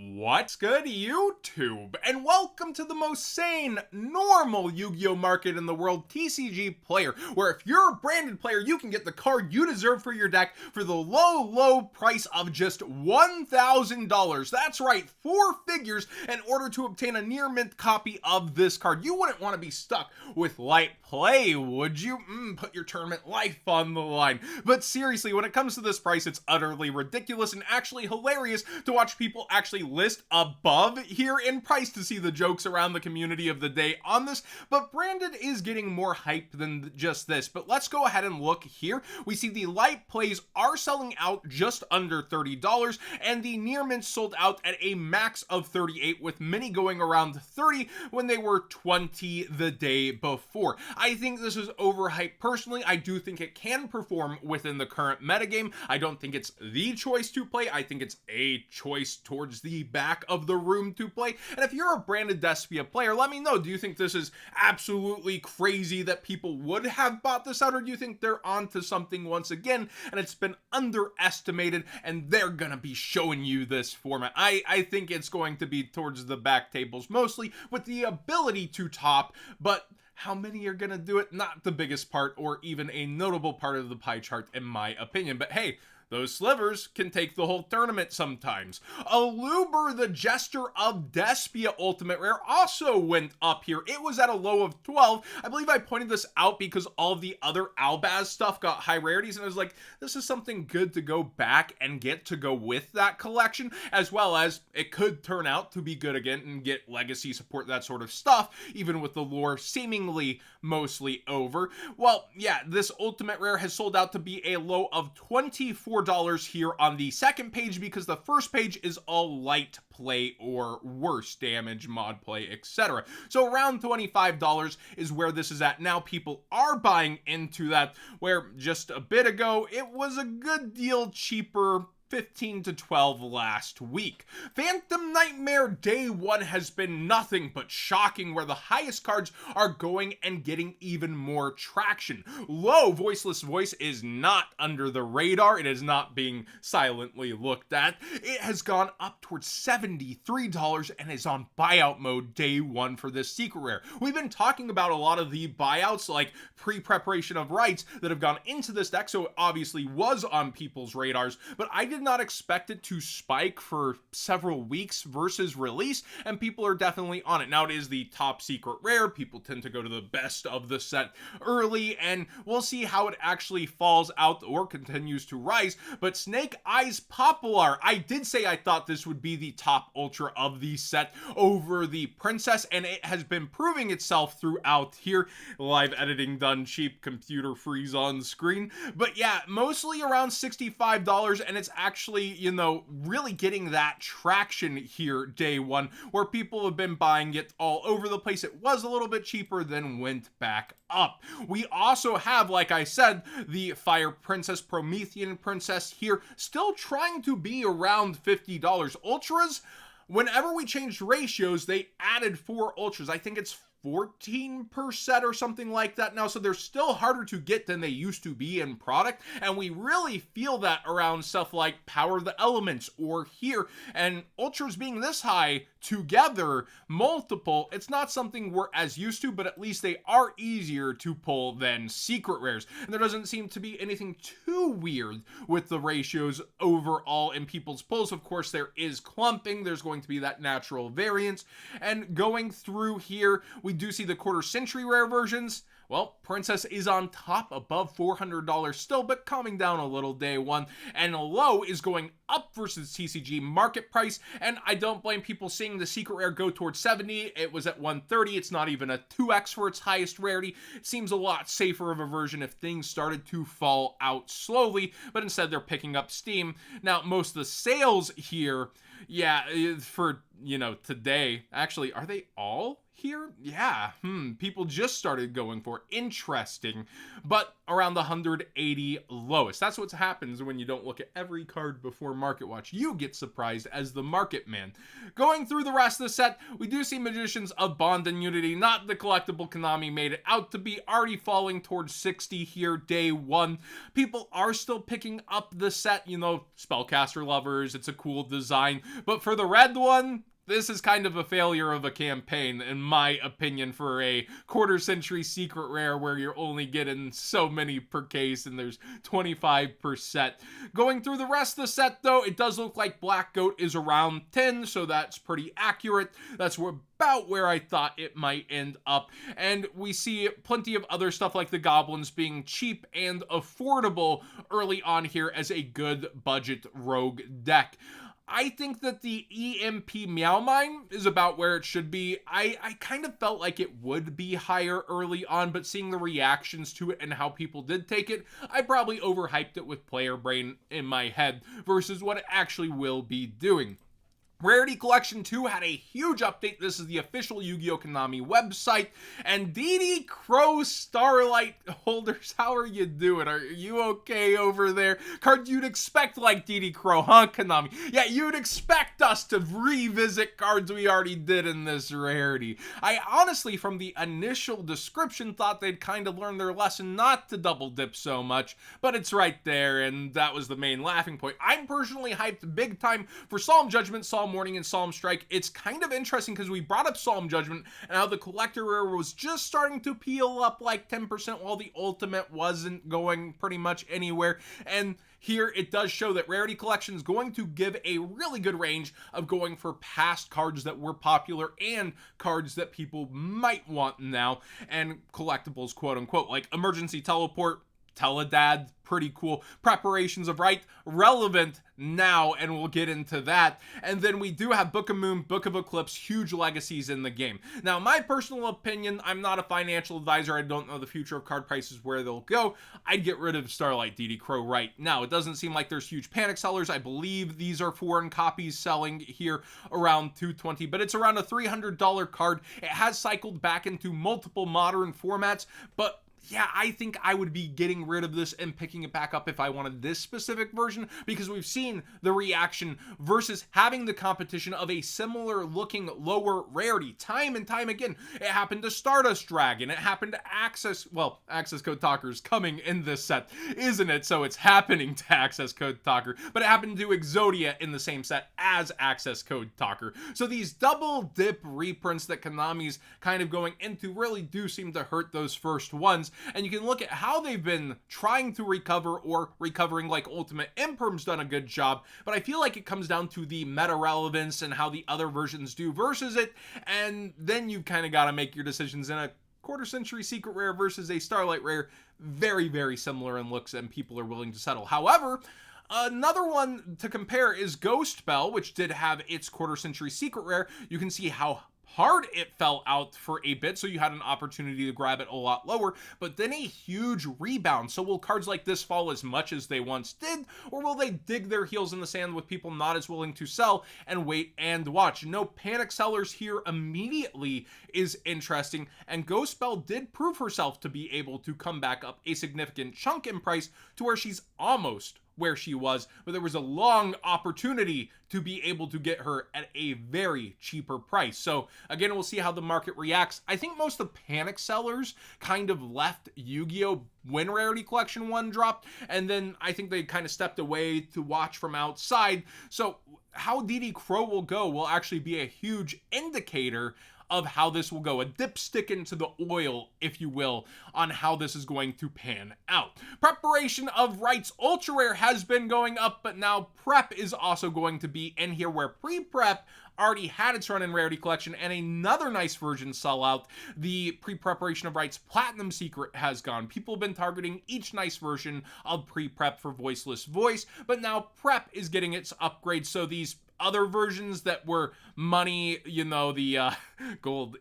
What's good, YouTube? And welcome to the most sane, normal Yu-Gi-Oh market in the world, TCG Player, where if you're a branded player, you can get the card you deserve for your deck for the low price of just $1,000. That's right, 4 figures in order to obtain a near mint copy of this card. You wouldn't want to be stuck with light play, would you? Put your tournament life on the line. But seriously, when it comes to this price, it's utterly ridiculous and actually hilarious to watch people actually list above here in price to see the jokes around the community of the day on this. But branded is getting more hype than just this. But let's go ahead and look here. We see the light plays are selling out just under $30, and the near mints sold out at a max of 38, with many going around 30 when they were 20 the day before. I think this is overhyped personally. I do think it can perform within the current metagame. I don't think it's the choice to play. I think it's a choice towards the back of the room to play. And if you're a branded Despia player, let me know. Do you think this is absolutely crazy that people would have bought this out, or do you think they're onto something once again and it's been underestimated and they're gonna be showing you this format? I think it's going to be towards the back tables mostly, with the ability to top, but how many are gonna do it? Not the biggest part or even a notable part of the pie chart in my opinion. But hey, those slivers can take the whole tournament sometimes. A Luber, the Jester of Despia Ultimate Rare, also went up here. It was at a low of 12. I believe I pointed this out because all of the other Albaz stuff got high rarities, and I was like, this is something good to go back and get to go with that collection, as well as it could turn out to be good again and get legacy support, that sort of stuff, even with the lore seemingly mostly over. Well, yeah, this Ultimate Rare has sold out to be a low of $24 here on the second page, because the first page is all light play or worse damage, mod play, etc. So around $25 is where this is at now. People are buying into that, where just a bit ago it was a good deal cheaper, 15 to 12 last week. Phantom Nightmare Day 1 has been nothing but shocking, where the highest cards are going and getting even more traction. Low Voiceless Voice is not under the radar. It is not being silently looked at. It has gone up towards $73 and is on buyout mode day 1 for this secret rare. We've been talking about a lot of the buyouts, like pre-preparation of rights, that have gone into this deck, so it obviously was on people's radars, but I did not expect it to spike for several weeks versus release, and people are definitely on it. Now, it is the top secret rare. People tend to go to the best of the set early, and we'll see how it actually falls out or continues to rise. But Snake Eyes Popular, I did say I thought this would be the top ultra of the set over the Princess, and it has been proving itself throughout here. Live editing done cheap, computer freeze on screen. But yeah, mostly around $65, and it's actually, you know, really getting that traction here day 1, where people have been buying it all over the place. It was a little bit cheaper, then went back up. We also have, like I said, the Fire Princess, Promethean Princess here, still trying to be around $50. Ultras, whenever we changed ratios, they added 4 ultras. I think it's 14% or something like that now, so they're still harder to get than they used to be in product, and we really feel that around stuff like Power the Elements or here. And ultras being this high together, multiple, it's not something we're as used to, but at least they are easier to pull than secret rares, and there doesn't seem to be anything too weird with the ratios overall in people's pulls. Of course, there is clumping, there's going to be that natural variance, and going through here, we do see the quarter century rare versions. Well, Princess is on top, above $400 still, but coming down a little day 1. And low is going up versus TCG market price, and I don't blame people seeing the secret rare go towards 70. It was at 130. It's not even a 2x for its highest rarity. It seems a lot safer of a version if things started to fall out slowly, but instead they're picking up steam. Now, most of the sales here, yeah, for, you know, today, actually, are they all here, yeah, people just started going for. Interesting, but around the 180 lowest. That's what happens when you don't look at every card before Market Watch. You get surprised as the market man. Going through the rest of the set, we do see Magicians of Bond and Unity, not the collectible Konami made it out to be, already falling towards 60 here, day one. People are still picking up the set, you know, Spellcaster lovers, it's a cool design, but for the red one, this is kind of a failure of a campaign, in my opinion, for a quarter-century secret rare where you're only getting so many per case and there's 25%. Going through the rest of the set, though, it does look like Black Goat is around 10, so that's pretty accurate. That's about where I thought it might end up. And we see plenty of other stuff like the Goblins being cheap and affordable early on here as a good budget rogue deck. I think that the EMP Meow Mine is about where it should be. I kind of felt like it would be higher early on, but seeing the reactions to it and how people did take it, I probably overhyped it with player brain in my head versus what it actually will be doing. Rarity Collection 2 had a huge update. This is the official Yu-Gi-Oh! Konami website. And DD Crow Starlight holders, how are you doing? Are you okay over there? Cards you'd expect like DD Crow, huh, Konami? Yeah, you'd expect us to revisit cards we already did in this rarity. I honestly, from the initial description, thought they'd kind of learned their lesson not to double dip so much, but it's right there, and that was the main laughing point. I'm personally hyped big time for Solemn Judgment, Solemn Morning, and Solemn Strike. It's kind of interesting because we brought up Solemn Judgment and how the collector rare was just starting to peel up like 10% while the ultimate wasn't going pretty much anywhere. And here it does show that Rarity Collection is going to give a really good range of going for past cards that were popular and cards that people might want now, and collectibles, quote unquote, like Emergency Teleport, Teledad, pretty cool. Preparations of Right, relevant now, and we'll get into that. And then we do have Book of Moon, Book of Eclipse, huge legacies in the game. Now, my personal opinion, I'm not a financial advisor. I don't know the future of card prices, where they'll go. I'd get rid of Starlight DD Crow right now. It doesn't seem like there's huge panic sellers. I believe these are foreign copies selling here around $220, but it's around a $300 card. It has cycled back into multiple modern formats, but yeah, I think I would be getting rid of this and picking it back up if I wanted this specific version, because we've seen the reaction versus having the competition of a similar looking lower rarity time and time again. It happened to Stardust Dragon. It happened to Access Code Talker's coming in this set, isn't it? So it's happening to Access Code Talker, but it happened to Exodia in the same set as Access Code Talker. So these double dip reprints that Konami's kind of going into really do seem to hurt those first ones. And you can look at how they've been trying to recover or recovering, like Ultimate Imperm's done a good job, but I feel like it comes down to the meta relevance and how the other versions do versus it, and then you've kind of got to make your decisions in a quarter-century secret rare versus a Starlight rare. Very, very similar in looks, and people are willing to settle. However, another one to compare is Ghost Bell, which did have its quarter-century secret rare. You can see how hard it fell out for a bit, so you had an opportunity to grab it a lot lower, but then a huge rebound. So will cards like this fall as much as they once did, or will they dig their heels in the sand with people not as willing to sell and wait and watch? No panic sellers here immediately is interesting, and Ghost Bell did prove herself to be able to come back up a significant chunk in price to where she's almost where she was, but there was a long opportunity to be able to get her at a very cheaper price. So again, we'll see how the market reacts. I think most of the panic sellers kind of left Yu-Gi-Oh! When Rarity Collection 1 dropped, and then I think they kind of stepped away to watch from outside. So how DD Crow will go will actually be a huge indicator of how this will go, a dipstick into the oil, if you will, on how this is going to pan out. Preparation of Rights Ultra Rare has been going up, but now Prep is also going to be in here, where Pre-Prep already had its run in Rarity Collection, and another nice version sell out. The Pre-Preparation of Rights Platinum Secret has gone. People have been targeting each nice version of Pre-Prep for Voiceless Voice, but now Prep is getting its upgrade, so these other versions that were money, you know, the gold,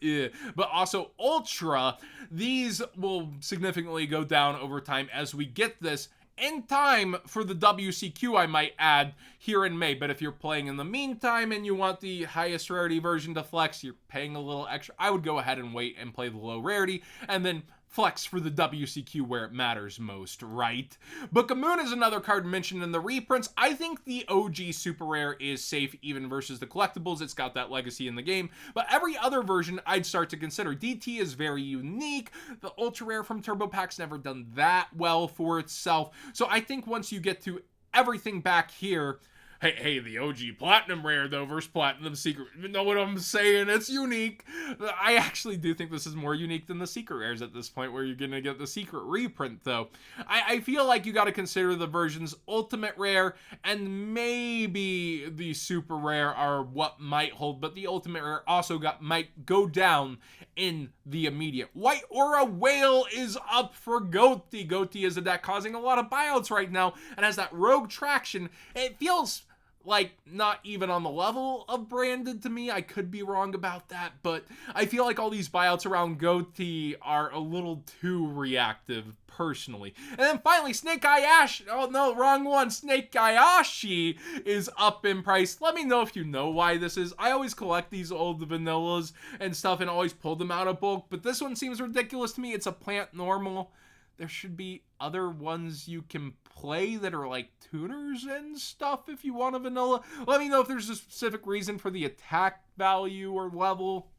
but also Ultra, these will significantly go down over time as we get this in time for the WCQ, I might add, here in May. But if you're playing in the meantime and you want the highest rarity version to flex, you're paying a little extra, I would go ahead and wait and play the low rarity, and then flex for the WCQ where it matters most, right? Book of Moon is another card mentioned in the reprints. I think the OG super rare is safe even versus the collectibles. It's got that legacy in the game, but every other version I'd start to consider. DT is very unique. The ultra rare from Turbo Pack's never done that well for itself. So I think once you get to everything back here, Hey, the OG Platinum Rare, though, versus Platinum Secret. You know what I'm saying? It's unique. I actually do think this is more unique than the Secret Rares at this point, where you're going to get the Secret reprint, though. I feel like you got to consider the version's Ultimate Rare, and maybe the Super Rare are what might hold, but the Ultimate Rare also might go down in the immediate. White Aura Whale is up for Goatey. Goatey is a deck causing a lot of buyouts right now, and has that rogue traction. It feels like not even on the level of branded to me. I could be wrong about that, but I feel like all these buyouts around Goatey are a little too reactive personally. And then finally, Snake Eye Aashi, oh no, wrong one, Snake Eye Aashi is up in price. Let me know if you know why this is. I always collect these old vanillas and stuff and always pull them out of bulk, but this one seems ridiculous to me. It's a plant normal. There should be other ones you can play that are like tuners and stuff if you want a vanilla. Let me know if there's a specific reason for the attack value or level.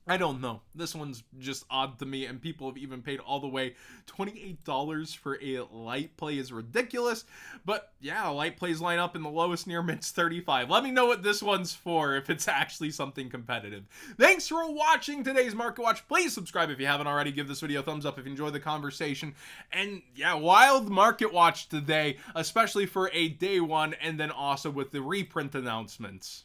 I don't know. This one's just odd to me, and people have even paid all the way $28 for a light play is ridiculous. But yeah, light plays line up in the lowest near mints 35. Let me know what this one's for, if it's actually something competitive. Thanks for watching today's Market Watch. Please subscribe if you haven't already. Give this video a thumbs up if you enjoyed the conversation. And yeah, wild Market Watch today, especially for a day one, and then also with the reprint announcements.